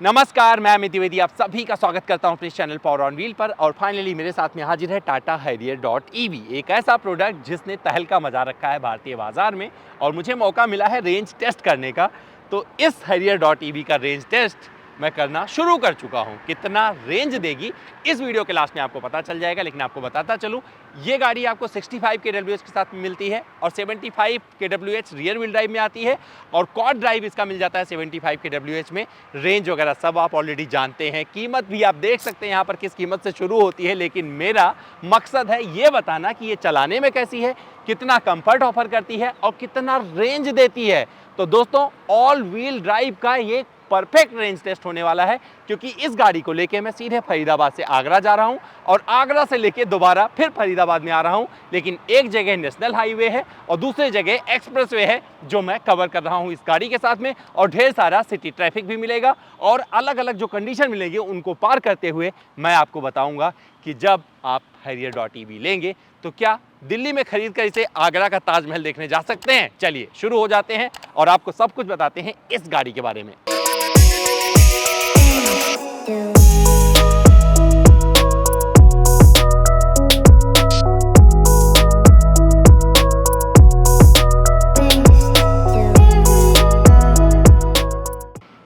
नमस्कार, मैं अमित द्विवेदी आप सभी का स्वागत करता हूं अपने चैनल पावर ऑन व्हील पर। और फाइनली मेरे साथ में हाजिर है टाटा हैरियर .ev, एक ऐसा प्रोडक्ट जिसने तहलका मचा रखा है भारतीय बाजार में और मुझे मौका मिला है रेंज टेस्ट करने का। तो इस हैरियर .ev का रेंज टेस्ट मैं करना शुरू कर चुका हूं। कितना रेंज देगी इस वीडियो के लास्ट में आपको पता चल जाएगा, लेकिन आपको बताता चलूं ये गाड़ी आपको 65 kWh के साथ में मिलती है और 75 kWh रियर व्हील ड्राइव में आती है और क्वाड ड्राइव इसका मिल जाता है 75 kWh में। रेंज वगैरह सब आप ऑलरेडी जानते हैं, कीमत भी आप देख सकते हैं यहाँ पर किस कीमत से शुरू होती है, लेकिन मेरा मकसद है ये बताना कि ये चलाने में कैसी है, कितना कंफर्ट ऑफर करती है और कितना रेंज देती है। तो दोस्तों ऑल व्हील ड्राइव का ये परफेक्ट रेंज टेस्ट होने वाला है, क्योंकि इस गाड़ी को लेके मैं सीधे फरीदाबाद से आगरा जा रहा हूं और आगरा से लेके दोबारा फिर फरीदाबाद में आ रहा हूं। लेकिन एक जगह नेशनल हाईवे है और दूसरी जगह एक्सप्रेसवे है जो मैं कवर कर रहा हूं इस गाड़ी के साथ में, और ढेर सारा सिटी ट्रैफिक भी मिलेगा और अलग अलग जो कंडीशन मिलेगी उनको पार करते हुए मैं आपको बताऊंगा कि जब आप हैरियर .ev लेंगे तो क्या दिल्ली में खरीद कर इसे आगरा का ताजमहल देखने जा सकते हैं। चलिए शुरू हो जाते हैं और आपको सब कुछ बताते हैं इस गाड़ी के बारे में।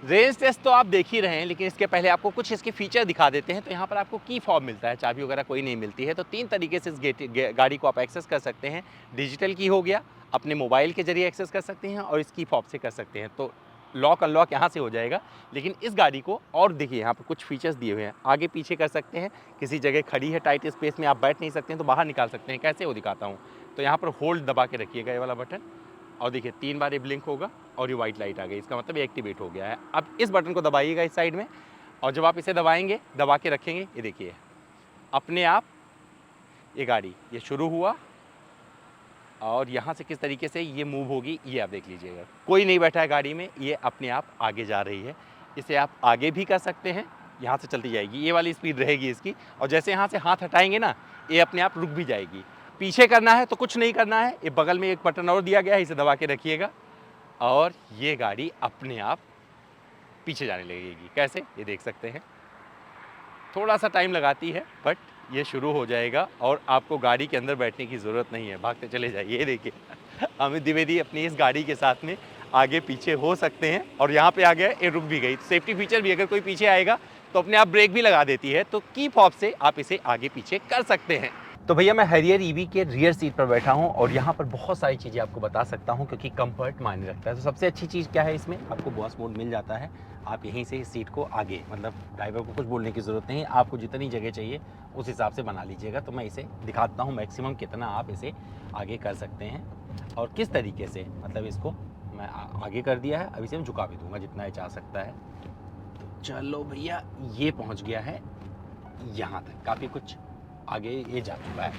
रेंज टेस्ट तो आप देख ही रहे हैं, लेकिन इसके पहले आपको कुछ इसके फीचर दिखा देते हैं। तो यहाँ पर आपको की फॉब मिलता है, चाबी वगैरह कोई नहीं मिलती है। तो 3 तरीके से इस गाड़ी को आप एक्सेस कर सकते हैं। डिजिटल की हो गया, अपने मोबाइल के जरिए एक्सेस कर सकते हैं और इस की फॉब से कर सकते हैं। तो लॉक अनलॉक यहाँ से हो जाएगा। लेकिन इस गाड़ी को और देखिए यहाँ पर कुछ फीचर्स दिए हुए हैं, आगे पीछे कर सकते हैं। किसी जगह खड़ी है टाइट स्पेस में आप बैठ नहीं सकते हैं तो बाहर निकाल सकते हैं। कैसे वो दिखाता हूँ। तो यहाँ पर होल्ड दबा के रखिएगा ये वाला बटन और देखिए 3 बार ये ब्लिंक होगा और ये वाइट लाइट आ गई, इसका मतलब ये एक्टिवेट हो गया है। अब इस बटन को दबाइएगा इस साइड में और जब आप इसे दबाएंगे, दबा के रखेंगे, ये देखिए अपने आप ये गाड़ी ये शुरू हुआ और यहाँ से किस तरीके से ये मूव होगी ये आप देख लीजिएगा। कोई नहीं बैठा है गाड़ी में, ये अपने आप आगे जा रही है। इसे आप आगे भी कर सकते हैं, यहाँ से चलती जाएगी, ये वाली स्पीड रहेगी इसकी। और जैसे यहाँ से हाथ हटाएंगे ना, ये अपने आप रुक भी जाएगी। पीछे करना है तो कुछ नहीं करना है, ये बगल में एक बटन और दिया गया है, इसे दबा के रखिएगा और ये गाड़ी अपने आप पीछे जाने लगेगी। कैसे ये देख सकते हैं, थोड़ा सा टाइम लगाती है बट ये शुरू हो जाएगा और आपको गाड़ी के अंदर बैठने की ज़रूरत नहीं है, भागते चले जाइए। ये देखिए अमित द्विवेदी अपनी इस गाड़ी के साथ में आगे पीछे हो सकते हैं और यहाँ पे आ गया, ये रुक भी गई। सेफ्टी फीचर भी, अगर कोई पीछे आएगा तो अपने आप ब्रेक भी लगा देती है। तो की फॉब से आप इसे आगे पीछे कर सकते हैं। तो भैया मैं हैरियर EV के रियर सीट पर बैठा हूं और यहाँ पर बहुत सारी चीज़ें आपको बता सकता हूं, क्योंकि कंफर्ट मायने रखता है। तो सबसे अच्छी चीज़ क्या है, इसमें आपको बॉस मोड मिल जाता है। आप यहीं से इस सीट को आगे, मतलब ड्राइवर को कुछ बोलने की ज़रूरत नहीं है, आपको जितनी जगह चाहिए उस हिसाब से बना लीजिएगा। तो मैं इसे दिखाता हूँ मैक्सिमम कितना आप इसे आगे कर सकते हैं और किस तरीके से, मतलब इसको मैं आगे कर दिया है, अब इसे मैं झुका भी दूँगा जितना ये चाह सकता है। तो चलो भैया ये पहुँच गया है यहाँ तक, काफ़ी कुछ आगे ये जा चुका है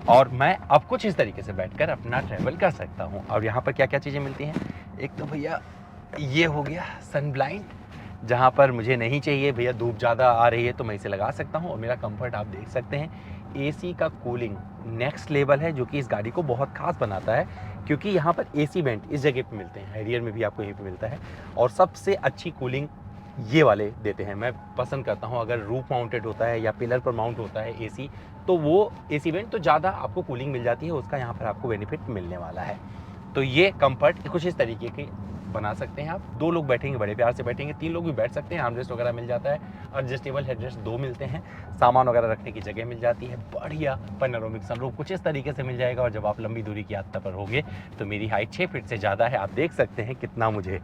और मैं अब कुछ इस तरीके से बैठकर अपना ट्रैवल कर सकता हूँ। और यहाँ पर क्या क्या चीज़ें मिलती हैं, एक तो भैया ये हो गया सन ब्लाइंड, जहाँ पर मुझे नहीं चाहिए भैया, धूप ज़्यादा आ रही है तो मैं इसे लगा सकता हूँ और मेरा कंफर्ट आप देख सकते हैं। एसी का कूलिंग नेक्स्ट लेवल है, जो कि इस गाड़ी को बहुत खास बनाता है, क्योंकि यहाँ पर एसी वेंट इस जगह पे मिलते हैं, हैरियर में भी आपको यहीं पे मिलता है। और सबसे अच्छी कूलिंग ये वाले देते हैं। मैं पसंद करता हूँ अगर रूफ माउंटेड होता है या पिलर पर माउंट होता है एसी, तो वो एसी वेंट तो ज़्यादा आपको कूलिंग मिल जाती है, उसका यहाँ पर आपको बेनिफिट मिलने वाला है। तो ये कंफर्ट कुछ इस तरीके के बना सकते हैं आप। 2 लोग बैठेंगे, बड़े प्यार से बैठेंगे, 3 लोग भी बैठ सकते हैं। आर्मरेस्ट वगैरह मिल जाता है, एडजस्टेबल हेडरेस्ट 2 मिलते हैं, सामान वगैरह रखने की जगह मिल जाती है, बढ़िया पैनोरामिक सनरूफ कुछ इस तरीके से मिल जाएगा। और जब आप लंबी दूरी की यात्रा पर होंगे तो मेरी हाइट 6 फीट से ज़्यादा है, आप देख सकते हैं कितना मुझे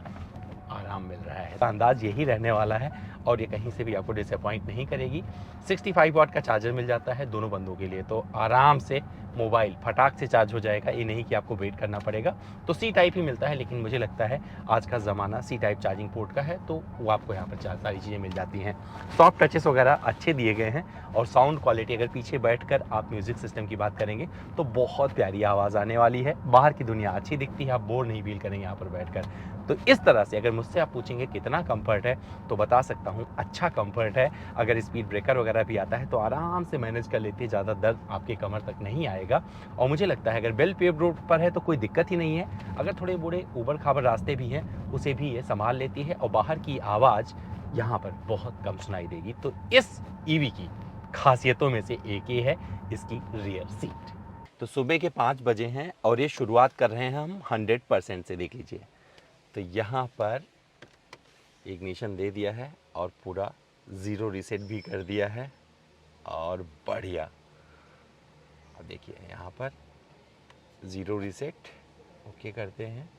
आराम मिल रहा है। अंदाज यही रहने वाला है और ये कहीं से भी आपको डिसअपॉइंट नहीं करेगी। 65 वाट का चार्जर मिल जाता है दोनों बंदों के लिए, तो आराम से मोबाइल फटाक से चार्ज हो जाएगा, ये नहीं कि आपको वेट करना पड़ेगा। तो सी टाइप ही मिलता है, लेकिन मुझे लगता है आज का ज़माना सी टाइप चार्जिंग पोर्ट का है, तो वो आपको यहाँ पर सारी चीज़ें मिल जाती हैं। सॉफ्ट टचेस वगैरह अच्छे दिए गए हैं और साउंड क्वालिटी, अगर पीछे बैठकर आप म्यूज़िक सिस्टम की बात करेंगे तो बहुत प्यारी आवाज़ आने वाली है। बाहर की दुनिया अच्छी दिखती है, आप बोर नहीं फील करेंगे यहाँ पर बैठकर। तो इस तरह से अगर मुझसे आप पूछेंगे कितना कंफर्ट है, तो बता सकता हूँ अच्छा कंफर्ट है। अगर स्पीड ब्रेकर वगैरह भी आता है तो आराम से मैनेज कर लेते हैं, ज़्यादा दर्द आपके कमर तक नहीं आएगा। और मुझे लगता है अगर वेल पेव्ड रोड पर है तो कोई दिक्कत ही नहीं है। अगर थोड़े बूढ़े ऊबड़ खाबड़ रास्ते भी हैं उसे भी ये संभाल लेती है। और बाहर की आवाज़ यहाँ पर बहुत कम सुनाई देगी। तो इस ईवी की खासियतों में से एक ये है इसकी रियर सीट। तो सुबह के 5 बजे हैं और ये शुरुआत कर रहे हैं हम 100% से। देख लीजिए, तो यहाँ पर इग्निशन दे दिया है और पूरा ज़ीरो रीसेट भी कर दिया है और बढ़िया। अब देखिए यहाँ पर ज़ीरो रीसेट, ओके करते हैं,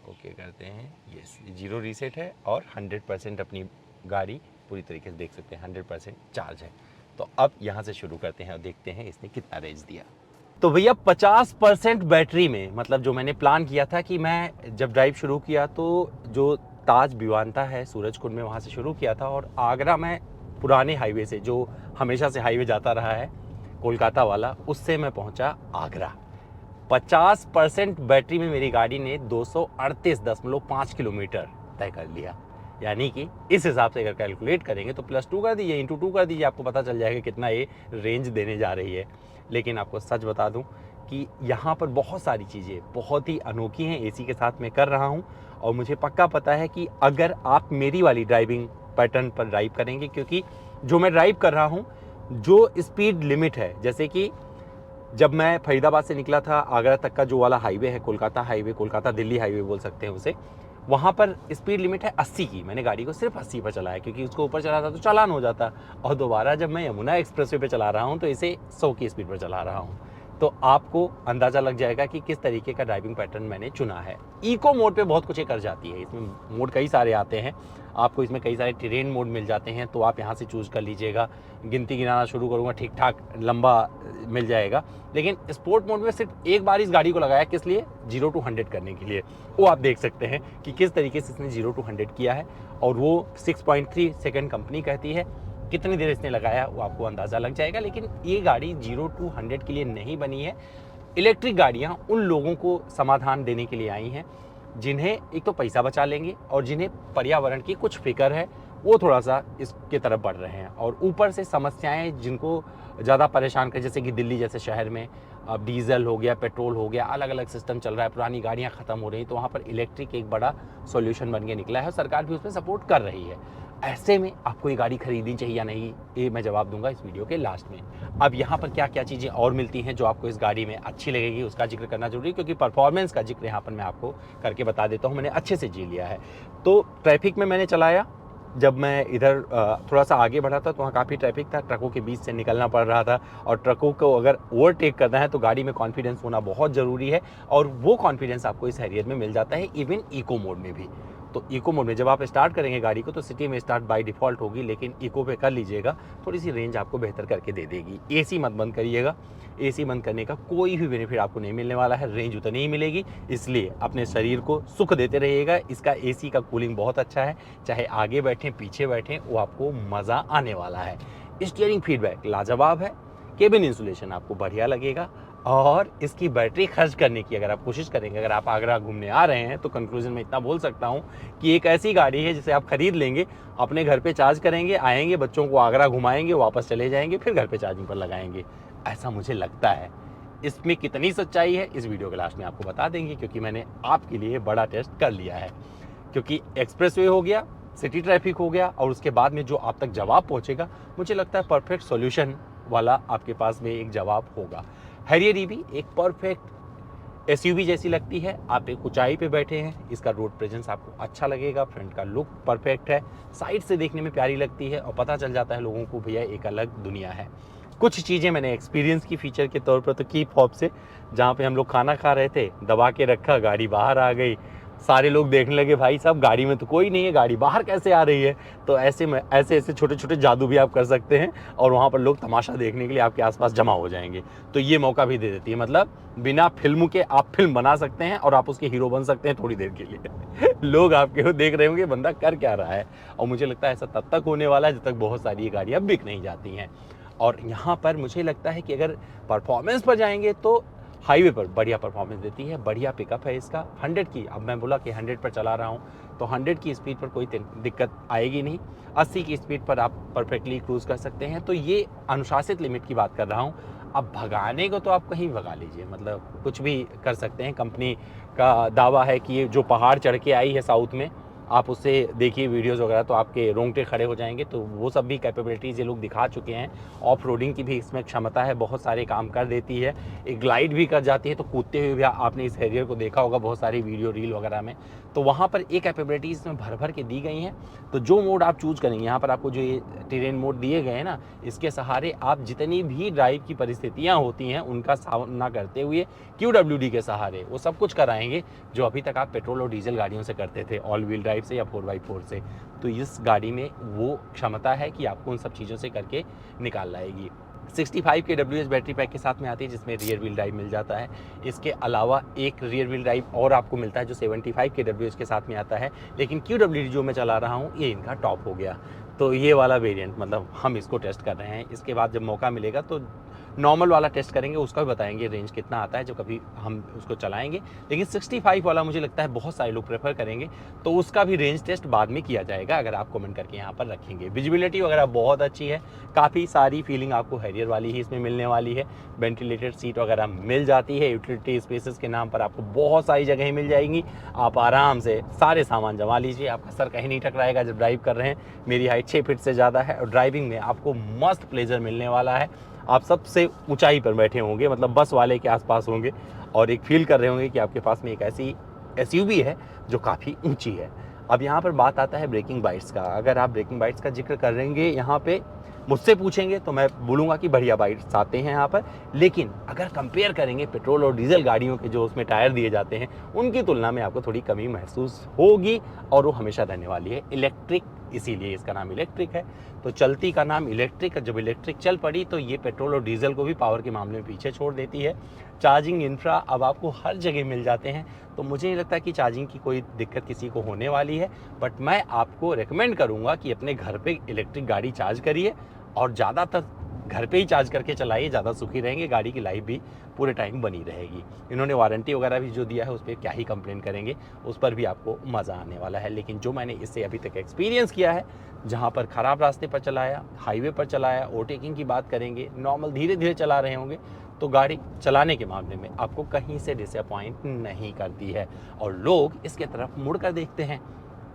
ओके करते हैं, ये ज़ीरो रीसेट है और 100% अपनी गाड़ी पूरी तरीके से देख सकते हैं 100% चार्ज है। तो अब यहाँ से शुरू करते हैं और देखते हैं इसने कितना रेंज दिया। तो भैया 50% बैटरी में, मतलब जो मैंने प्लान किया था कि मैं जब ड्राइव शुरू किया तो जो ताज भिवांता है सूरजकुंड में, वहाँ से शुरू किया था और आगरा में पुराने हाईवे से, जो हमेशा से हाईवे जाता रहा है कोलकाता वाला, उससे मैं पहुँचा आगरा। 50% बैटरी में मेरी गाड़ी ने 238.5 किलोमीटर तय कर लिया। यानी कि इस हिसाब से अगर कैलकुलेट करेंगे तो +2 कर दीजिए, ×2 कर दीजिए, आपको पता चल जाएगा कितना ये रेंज देने जा रही है। लेकिन आपको सच बता दूं कि यहाँ पर बहुत सारी चीज़ें बहुत ही अनोखी हैं एसी के साथ मैं कर रहा हूँ। और मुझे पक्का पता है कि अगर आप मेरी वाली ड्राइविंग पैटर्न पर ड्राइव करेंगे, क्योंकि जो मैं ड्राइव कर रहा हूँ, जो स्पीड लिमिट है, जैसे कि जब मैं फरीदाबाद से निकला था आगरा तक का जो वाला हाईवे है, कोलकाता हाईवे, कोलकाता दिल्ली हाईवे बोल सकते हैं उसे, वहाँ पर स्पीड लिमिट है 80 की। मैंने गाड़ी को सिर्फ 80 पर चलाया क्योंकि उसको ऊपर चलाता तो चालान हो जाता। और दोबारा जब मैं यमुना एक्सप्रेसवे पे चला रहा हूँ तो इसे 100 की स्पीड पर चला रहा हूँ। तो आपको अंदाज़ा लग जाएगा कि किस तरीके का ड्राइविंग पैटर्न मैंने चुना है। इको मोड पे बहुत कुछ कर जाती है, इसमें मोड कई सारे आते हैं, आपको इसमें कई सारे टेरेन मोड मिल जाते हैं, तो आप यहाँ से चूज़ कर लीजिएगा। गिनती गिनाना शुरू करूँगा, ठीक ठाक लंबा मिल जाएगा। लेकिन स्पोर्ट मोड में सिर्फ एक बार इस गाड़ी को लगाया, किस लिए? 0 to 100 करने के लिए। वो आप देख सकते हैं कि किस तरीके से इसने 0 to 100 किया है और वो 6.3 सेकेंड कंपनी कहती है। कितनी देर इसने लगाया वो आपको अंदाज़ा लग जाएगा। लेकिन ये गाड़ी 0 to 100 के लिए नहीं बनी है। इलेक्ट्रिक गाड़ियाँ उन लोगों को समाधान देने के लिए आई हैं जिन्हें एक तो पैसा बचा लेंगे और जिन्हें पर्यावरण की कुछ फिक्र है, वो थोड़ा सा इसके तरफ बढ़ रहे हैं। और ऊपर से समस्याएं जिनको ज़्यादा परेशान कर, जैसे कि दिल्ली जैसे शहर में अब डीजल हो गया, पेट्रोल हो गया, अलग अलग सिस्टम चल रहा है, पुरानी गाड़ियां ख़त्म हो रही हैं, तो वहाँ पर इलेक्ट्रिक एक बड़ा सॉल्यूशन बन के निकला है और सरकार भी उसमें सपोर्ट कर रही है। ऐसे में आपको ये गाड़ी खरीदनी चाहिए या नहीं, ये मैं जवाब दूंगा इस वीडियो के लास्ट में। अब यहाँ पर क्या क्या चीज़ें और मिलती हैं जो आपको इस गाड़ी में अच्छी लगेगी, उसका जिक्र करना जरूरी है, क्योंकि परफॉर्मेंस का जिक्र यहाँ पर मैं आपको करके बता देता हूँ। मैंने अच्छे से जी लिया है। तो ट्रैफिक में मैंने चलाया, जब मैं इधर थोड़ा सा आगे बढ़ा था तो वहाँ काफ़ी ट्रैफिक था, ट्रकों के बीच से निकलना पड़ रहा था। और ट्रकों को अगर ओवरटेक करना है तो गाड़ी में कॉन्फिडेंस होना बहुत ज़रूरी है, और वो कॉन्फिडेंस आपको इस हैरियर में मिल जाता है, इवन इको मोड में भी। तो इको मोड में जब आप स्टार्ट करेंगे गाड़ी को तो सिटी में स्टार्ट बाय डिफ़ॉल्ट होगी, लेकिन इको पे कर लीजिएगा, थोड़ी सी रेंज आपको बेहतर करके दे देगी। एसी मत बंद करिएगा, एसी बंद करने का कोई भी बेनिफिट आपको नहीं मिलने वाला है, रेंज उतनी ही मिलेगी। इसलिए अपने शरीर को सुख देते रहिएगा। इसका एसी का कूलिंग बहुत अच्छा है, चाहे आगे बैठें पीछे बैठें, वो आपको मज़ा आने वाला है। स्टीयरिंग फीडबैक लाजवाब है, केबिन इंसुलेशन आपको बढ़िया लगेगा। और इसकी बैटरी खर्च करने की अगर आप कोशिश करेंगे, अगर आप आगरा घूमने आ रहे हैं, तो कंक्लूजन में इतना बोल सकता हूँ कि एक ऐसी गाड़ी है जिसे आप खरीद लेंगे, अपने घर पे चार्ज करेंगे, आएंगे, बच्चों को आगरा घुमाएंगे, वापस चले जाएंगे, फिर घर पे चार्जिंग पर लगाएंगे। ऐसा मुझे लगता है। इसमें कितनी सच्चाई है इस वीडियो के लास्ट में आपको बता देंगे, क्योंकि मैंने आपके लिए बड़ा टेस्ट कर लिया है। क्योंकि एक्सप्रेसवे हो गया, सिटी ट्रैफिक हो गया, और उसके बाद में जो आप तक जवाब पहुँचेगा, मुझे लगता है परफेक्ट सोल्यूशन वाला आपके पास में एक जवाब होगा। हैरियर ईवी एक परफेक्ट एसयूवी जैसी लगती है। आप एक ऊंचाई पे बैठे हैं, इसका रोड प्रेजेंस आपको अच्छा लगेगा, फ्रंट का लुक परफेक्ट है, साइड से देखने में प्यारी लगती है, और पता चल जाता है लोगों को भैया एक अलग दुनिया है। कुछ चीज़ें मैंने एक्सपीरियंस की फीचर के तौर पर तो की फॉप से, जहाँ पे हम लोग खाना खा रहे थे, दबा के रखा, गाड़ी बाहर आ गई, सारे लोग देखने लगे भाई साहब गाड़ी में तो कोई नहीं है, गाड़ी बाहर कैसे आ रही है। तो ऐसे में ऐसे छोटे छोटे जादू भी आप कर सकते हैं, और वहाँ पर लोग तमाशा देखने के लिए आपके आसपास जमा हो जाएंगे। तो ये मौका भी दे देती है, मतलब बिना फिल्म के आप फिल्म बना सकते हैं और आप उसके हीरो बन सकते हैं थोड़ी देर के लिए। लोग आपके देख रहे होंगे बंदा कर क्या रहा है। और मुझे लगता है ऐसा तब तक होने वाला है जब तक बहुत सारी ये गाड़ियाँ बिक नहीं जाती हैं। और यहाँ पर मुझे लगता है कि अगर परफॉर्मेंस पर जाएंगे तो हाईवे पर बढ़िया परफॉर्मेंस देती है, बढ़िया पिकअप है इसका। 100 की, अब मैं बोला कि 100 पर चला रहा हूँ तो 100 की स्पीड पर कोई दिक्कत आएगी नहीं। 80 की स्पीड पर आप परफेक्टली क्रूज़ कर सकते हैं। तो ये अनुशासित लिमिट की बात कर रहा हूँ। अब भगाने को तो आप कहीं भगा लीजिए, मतलब कुछ भी कर सकते हैं। कंपनी का दावा है कि ये जो पहाड़ चढ़ के आई है साउथ में, आप उससे देखिए वीडियोस वगैरह तो आपके रोंगटे खड़े हो जाएंगे। तो वो सब भी कैपेबिलिटीज़ ये लोग दिखा चुके हैं। ऑफ रोडिंग की भी इसमें क्षमता है, बहुत सारे काम कर देती है, एक ग्लाइड भी कर जाती है। तो कूदते हुए भी आपने इस हैरियर को देखा होगा बहुत सारी वीडियो रील वगैरह में। तो वहाँ पर एक कैपेबिलिटीज़ इसमें भर भर के दी गई हैं। तो जो मोड आप चूज़ करेंगे, यहाँ पर आपको जो ये टेरेन मोड दिए गए हैं ना, इसके सहारे आप जितनी भी ड्राइव की परिस्थितियाँ होती हैं उनका सामना करते हुए QWD के सहारे वो सब कुछ कराएंगे जो अभी तक आप पेट्रोल और डीजल गाड़ियों से करते थे, ऑल व्हील ड्राइव से या 4x4 से। तो इस गाड़ी में वो क्षमता है कि आपको उन सब चीज़ों से करके निकाल लाएगी। 65 kWh बैटरी पैक के साथ में आती है, जिसमें रियर व्हील ड्राइव मिल जाता है। इसके अलावा एक रियर व्हील ड्राइव और आपको मिलता है जो 75 kWh के साथ में आता है, लेकिन QWD जो मैं चला रहा हूँ ये इनका टॉप हो गया। तो ये वाला वेरिएंट मतलब हम इसको टेस्ट कर रहे हैं। इसके बाद जब मौका मिलेगा तो नॉर्मल वाला टेस्ट करेंगे, उसका भी बताएंगे रेंज कितना आता है, जो कभी हम उसको चलाएंगे। लेकिन 65 वाला मुझे लगता है बहुत सारे लोग प्रेफर करेंगे, तो उसका भी रेंज टेस्ट बाद में किया जाएगा अगर आप कमेंट करके यहाँ पर रखेंगे। विजिबिलिटी वगैरह बहुत अच्छी है, काफ़ी सारी फीलिंग आपको हैरियर वाली ही इसमें मिलने वाली है। वेंटिलेटेड सीट वगैरह मिल जाती है। यूटिलिटी स्पेसेस के नाम पर आपको बहुत सारी जगहें मिल जाएंगी, आप आराम से सारे सामान जमा लीजिए, आपका सर कहीं नहीं टकराएगा जब ड्राइव कर रहे हैं। मेरी हाइट 6 फीट से ज़्यादा है और ड्राइविंग में आपको मस्त प्लेजर मिलने वाला है। आप सबसे ऊंचाई पर बैठे होंगे, मतलब बस वाले के आसपास होंगे और एक फील कर रहे होंगे कि आपके पास में एक ऐसी SUV है जो काफ़ी ऊंची है। अब यहाँ पर बात आता है ब्रेकिंग बाइट्स का। अगर आप ब्रेकिंग बाइट्स का जिक्र करेंगे यहाँ पे, मुझसे पूछेंगे तो मैं बोलूँगा कि बढ़िया बाइट्स आते हैं यहाँ पर। लेकिन अगर कंपेयर करेंगे पेट्रोल और डीजल गाड़ियों के जो उसमें टायर दिए जाते हैं उनकी तुलना में आपको थोड़ी कमी महसूस होगी, और वो हमेशा रहने वाली है। इलेक्ट्रिक, इसीलिए इसका नाम इलेक्ट्रिक है। तो चलती का नाम इलेक्ट्रिक, जब इलेक्ट्रिक चल पड़ी तो ये पेट्रोल और डीजल को भी पावर के मामले में पीछे छोड़ देती है। चार्जिंग इंफ्रा अब आपको हर जगह मिल जाते हैं, तो मुझे नहीं लगता कि चार्जिंग की कोई दिक्कत किसी को होने वाली है। बट मैं आपको रेकमेंड करूँगा कि अपने घर पे इलेक्ट्रिक गाड़ी चार्ज करिए और ज़्यादातर घर पे ही चार्ज करके चलाइए, ज़्यादा सुखी रहेंगे, गाड़ी की लाइफ भी पूरे टाइम बनी रहेगी। इन्होंने वारंटी वगैरह भी जो दिया है उस पर क्या ही कंप्लेन करेंगे, उस पर भी आपको मज़ा आने वाला है। लेकिन जो मैंने इससे अभी तक एक्सपीरियंस किया है, जहाँ पर ख़राब रास्ते पर चलाया, हाईवे पर चलाया, ओवरटेकिंग की बात करेंगे, नॉर्मल धीरे धीरे चला रहे होंगे, तो गाड़ी चलाने के मामले में आपको कहीं से डिसअपॉइंट नहीं करती है और लोग इसके तरफ मुड़ कर देखते हैं।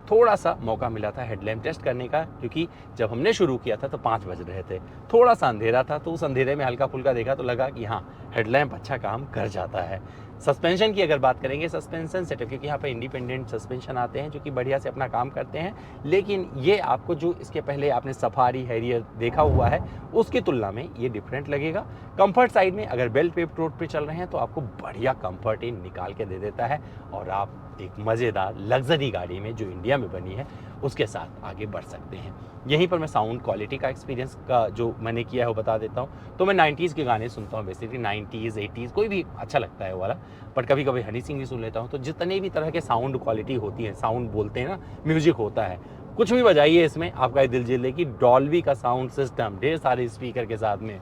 थोड़ा सा मौका मिला था हेडलैम्प टेस्ट करने का, क्योंकि जब हमने शुरू किया था तो 5 बज रहे थे, थोड़ा सा अंधेरा था, तो उस अंधेरे में हल्का फुल्का देखा तो लगा कि हाँ, हेडलैम्प अच्छा काम कर जाता है। सस्पेंशन की अगर बात करेंगे, सस्पेंशन सेटअप, क्योंकि यहाँ पर इंडिपेंडेंट सस्पेंशन आते हैं जो कि बढ़िया से अपना काम करते हैं, लेकिन ये आपको जो इसके पहले आपने सफारी हैरियर देखा हुआ है उसकी तुलना में ये डिफरेंट लगेगा। कंफर्ट साइड में अगर बेल पेप्ड रोड पे चल रहे हैं तो आपको बढ़िया कंफर्ट ही निकाल के दे देता है और आप एक मज़ेदार लग्जरी गाड़ी में जो इंडिया में बनी है उसके साथ आगे बढ़ सकते हैं। यहीं पर मैं साउंड क्वालिटी का एक्सपीरियंस का जो मैंने किया है वो बता देता हूँ। तो मैं 90s के गाने सुनता हूँ, बेसिकली 90s 80s कोई भी अच्छा लगता है वो वाला, बट कभी कभी हनी सिंह भी सुन लेता हूँ। तो जितने भी तरह के साउंड क्वालिटी होती है, साउंड बोलते हैं ना, म्यूजिक होता है, कुछ भी बजाइए इसमें आपका दिल जीत लेगी। डॉल्बी का साउंड सिस्टम, ढेर सारे स्पीकर के साथ में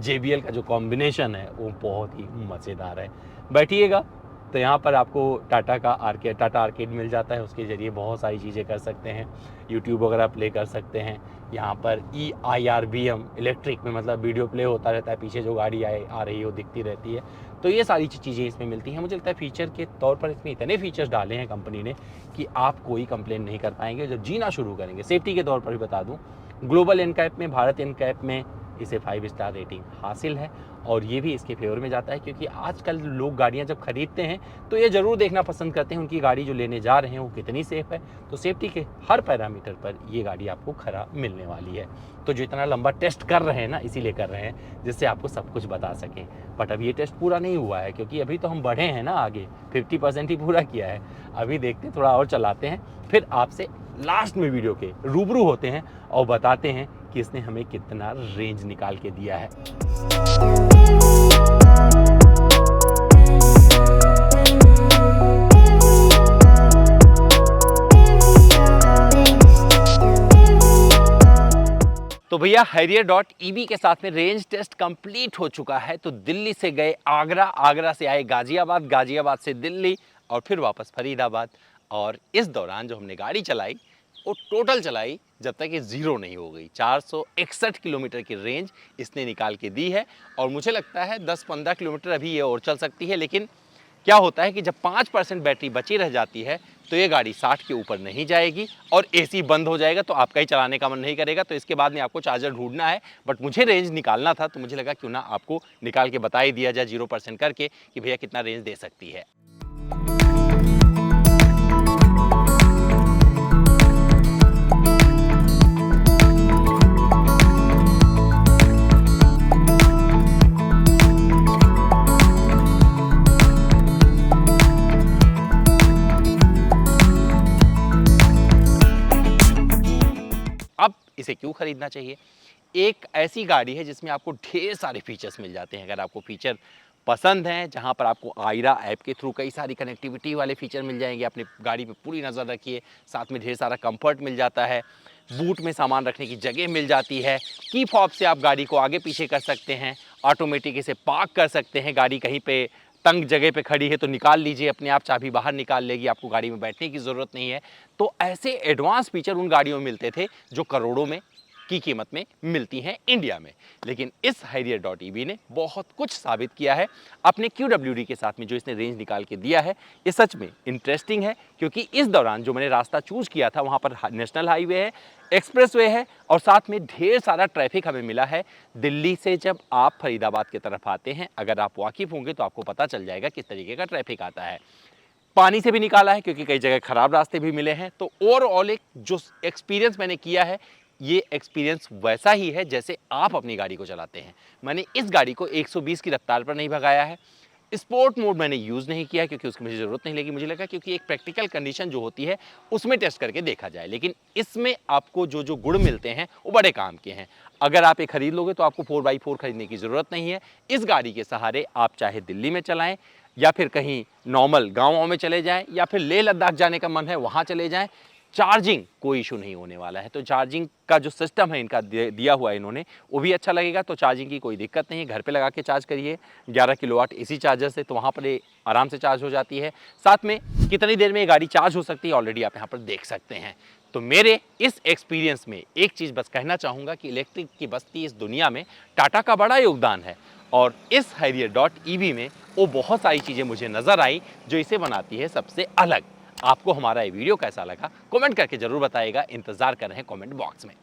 JBL का जो कॉम्बिनेशन है वो बहुत ही मज़ेदार है। बैठिएगा तो यहाँ पर आपको टाटा आर्केड मिल जाता है, उसके ज़रिए बहुत सारी चीज़ें कर सकते हैं, यूट्यूब वगैरह प्ले कर सकते हैं। यहाँ पर EIRBM इलेक्ट्रिक में मतलब वीडियो प्ले होता रहता है, पीछे जो गाड़ी आ रही है वो दिखती रहती है। तो ये सारी चीज़ें इसमें मिलती हैं। मुझे लगता है फ़ीचर के तौर पर इसमें इतने फीचर्स डाले हैं कंपनी ने कि आप कोई कंप्लेन नहीं कर पाएंगे जब जीना शुरू करेंगे। सेफ्टी के तौर पर भी बता दूँ, ग्लोबल एनकैप में, भारत एनकैप में इसे 5 स्टार रेटिंग हासिल है और ये भी इसके फेवर में जाता है, क्योंकि आजकल लोग गाड़ियां जब खरीदते हैं तो ये ज़रूर देखना पसंद करते हैं उनकी गाड़ी जो लेने जा रहे हैं वो कितनी सेफ़ है। तो सेफ्टी के हर पैरामीटर पर ये गाड़ी आपको खरा मिलने वाली है। तो जो इतना लंबा टेस्ट कर रहे हैं ना, इसीलिए कर रहे हैं जिससे आपको सब कुछ बता सकें। बट अब ये टेस्ट पूरा नहीं हुआ है, क्योंकि अभी तो हम बढ़े हैं ना आगे, 50% ही पूरा किया है। अभी देखते थोड़ा और चलाते हैं, फिर आपसे लास्ट में वीडियो के रूबरू होते हैं और बताते हैं कि इसने हमें कितना रेंज निकाल के दिया है। तो भैया Harrier.ev के साथ में रेंज टेस्ट कंप्लीट हो चुका है। तो दिल्ली से गए आगरा, आगरा से आए गाजियाबाद, गाजियाबाद से दिल्ली और फिर वापस फरीदाबाद। और इस दौरान जो हमने गाड़ी चलाई वो टोटल चलाई जब तक ये ज़ीरो नहीं हो गई। 461 किलोमीटर की रेंज इसने निकाल के दी है और मुझे लगता है 10-15 किलोमीटर अभी ये और चल सकती है, लेकिन क्या होता है कि जब 5% बैटरी बची रह जाती है तो ये गाड़ी 60 के ऊपर नहीं जाएगी और एसी बंद हो जाएगा, तो आपका ही चलाने का मन नहीं करेगा। तो इसके बाद में आपको चार्जर ढूंढना है, बट मुझे रेंज निकालना था तो मुझे लगा क्यों ना आपको निकाल के बता ही दिया जाए 0% करके कि भैया कितना रेंज दे सकती है। अब इसे क्यों खरीदना चाहिए? एक ऐसी गाड़ी है जिसमें आपको ढेर सारे फीचर्स मिल जाते हैं। अगर आपको फीचर पसंद हैं, जहां पर आपको आयरा ऐप के थ्रू कई सारी कनेक्टिविटी वाले फीचर मिल जाएंगे, अपनी गाड़ी पे पूरी नज़र रखिए, साथ में ढेर सारा कंफर्ट मिल जाता है, बूट में सामान रखने की जगह मिल जाती है, की फॉब से आप गाड़ी को आगे पीछे कर सकते हैं, ऑटोमेटिक इसे पार्क कर सकते हैं, गाड़ी कहीं पे तंग जगह पे खड़ी है तो निकाल लीजिए, अपने आप चाबी बाहर निकाल लेगी, आपको गाड़ी में बैठने की ज़रूरत नहीं है। तो ऐसे एडवांस फीचर उन गाड़ियों में मिलते थे जो करोड़ों में की कीमत में मिलती हैं इंडिया में। लेकिन इस Harrier.ev ने बहुत कुछ साबित किया है अपने QWD के साथ में। जो इसने रेंज निकाल के दिया है ये सच में इंटरेस्टिंग है, क्योंकि इस दौरान जो मैंने रास्ता चूज किया था वहाँ पर नेशनल हाईवे है, एक्सप्रेसवे है और साथ में ढेर सारा ट्रैफिक हमें मिला है। दिल्ली से जब आप फरीदाबाद की तरफ आते हैं, अगर आप वाकिफ होंगे तो आपको पता चल जाएगा किस तरीके का ट्रैफिक आता है। पानी से भी निकाला है क्योंकि कई जगह खराब रास्ते भी मिले हैं। तो ओवरऑल एक जो एक्सपीरियंस मैंने किया है, ये एक्सपीरियंस वैसा ही है जैसे आप अपनी गाड़ी को चलाते हैं। मैंने इस गाड़ी को 120 की रफ्तार पर नहीं भगाया है। स्पोर्ट मोड मैंने यूज़ नहीं किया क्योंकि उसकी मुझे ज़रूरत नहीं लगी। मुझे लगा क्योंकि एक प्रैक्टिकल कंडीशन जो होती है उसमें टेस्ट करके देखा जाए। लेकिन इसमें आपको जो जो गुण मिलते हैं वो बड़े काम के हैं। अगर आप ये खरीद लोगे तो आपको 4x4 खरीदने की ज़रूरत नहीं है। इस गाड़ी के सहारे आप चाहे दिल्ली में चलाएं या फिर कहीं नॉर्मल गाँव में चले जाएं या फिर लेह लद्दाख जाने का मन है वहाँ चले जाएं, चार्जिंग कोई इशू नहीं होने वाला है। तो चार्जिंग का जो सिस्टम है इनका दिया हुआ है इन्होंने, वो भी अच्छा लगेगा। तो चार्जिंग की कोई दिक्कत नहीं है, घर पे लगा के चार्ज करिए 11 किलोवाट एसी चार्जर से, तो वहाँ पर ये आराम से चार्ज हो जाती है। साथ में कितनी देर में ये गाड़ी चार्ज हो सकती है ऑलरेडी आप यहाँ पर देख सकते हैं। तो मेरे इस एक्सपीरियंस में एक चीज़ बस कहना चाहूँगा कि इलेक्ट्रिक की बस्ती इस दुनिया में टाटा का बड़ा योगदान है और इस Harrier.ev में वो बहुत सारी चीज़ें मुझे नज़र आई जो इसे बनाती है सबसे अलग। आपको हमारा ये वीडियो कैसा लगा कमेंट करके जरूर बताइएगा। इंतजार कर रहे हैं कमेंट बॉक्स में।